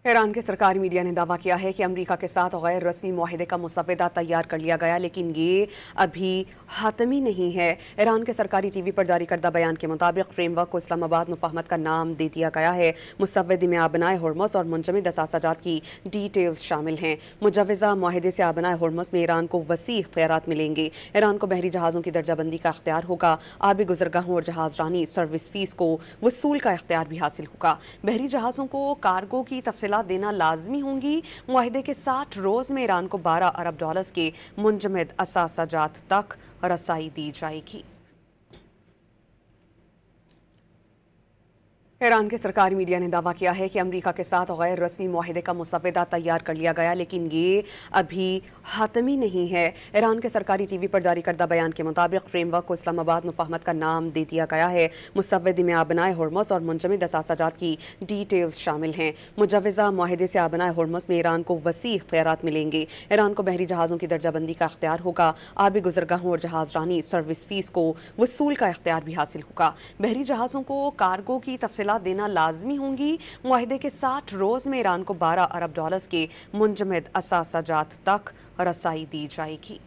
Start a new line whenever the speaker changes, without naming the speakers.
Iran के सरकारी media ने दावा किया है कि अमेरिका के साथ गैर रस्मी मुआहदे का मुसव्वदा तैयार कर लिया गया, लेकिन ये अभी हातमी नहीं है। ईरान के सरकारी टीवी पर जारी करदा बयान के मुताबिक फ्रेमवर्क को इस्लामाबाद मुफाहमत का नाम दे दिया गया है। मुसव्वदे में आबनाए हुर्मुज़ और मुंजमद असासाजात की डिटेल्स शामिल हैं। मुजवज़ा मुआहदे से आबनाए हुर्मुज़ में ईरान को वसी इख्तियारात मिलेंगे। ईरान को बहरी जहाज़ों की दर्जाबंदी का इख्तियार होगा। आबी गुजरगाहों और जहाज़ रानी सर्विस फीस को वसूल का इख्तियार भी हासिल होगा। बहरी जहाज़ों को कार्गो की तफसीलात देना लाजमी होंगी। मुआहदे के 60 रोज में ईरान को $12 अरब के मुंजमद असासाजात तक रसाई दी जाएगी। ईरान के सरकारी मीडिया ने दावा किया है कि अमेरिका के साथ गैर रस्मी मुआहदे का मुसव्वदा तैयार कर लिया गया, लेकिन ये अभी हातमी नहीं है। ईरान के सरकारी टीवी पर जारी करदा बयान के मुताबिक फ्रेमवर्क को इस्लामाबाद मुफाहमत का नाम दे दिया गया है। मुसव्वदे में आबनाए हुर्मुज़ और मुंजमद असासाजात की डिटेल्स शामिल हैं। मुजवज़ा मुआहदे से आबनाए हुर्मुज़ में ईरान को वसी इख्तियारात मिलेंगे। ईरान को बहरी जहाज़ों की दर्जाबंदी का इख्तियार होगा। आबी गुजरगाहों और जहाज़ रानी सर्विस फीस को वसूल का इख्तियार भी हासिल होगा। बहरी जहाज़ों को कार्गो की तफसीलात देना लाजमी होंगी। मुआहदे के 60 रोज में ईरान को $12 अरब के मुंजमद असासाजात तक रसाई दी जाएगी।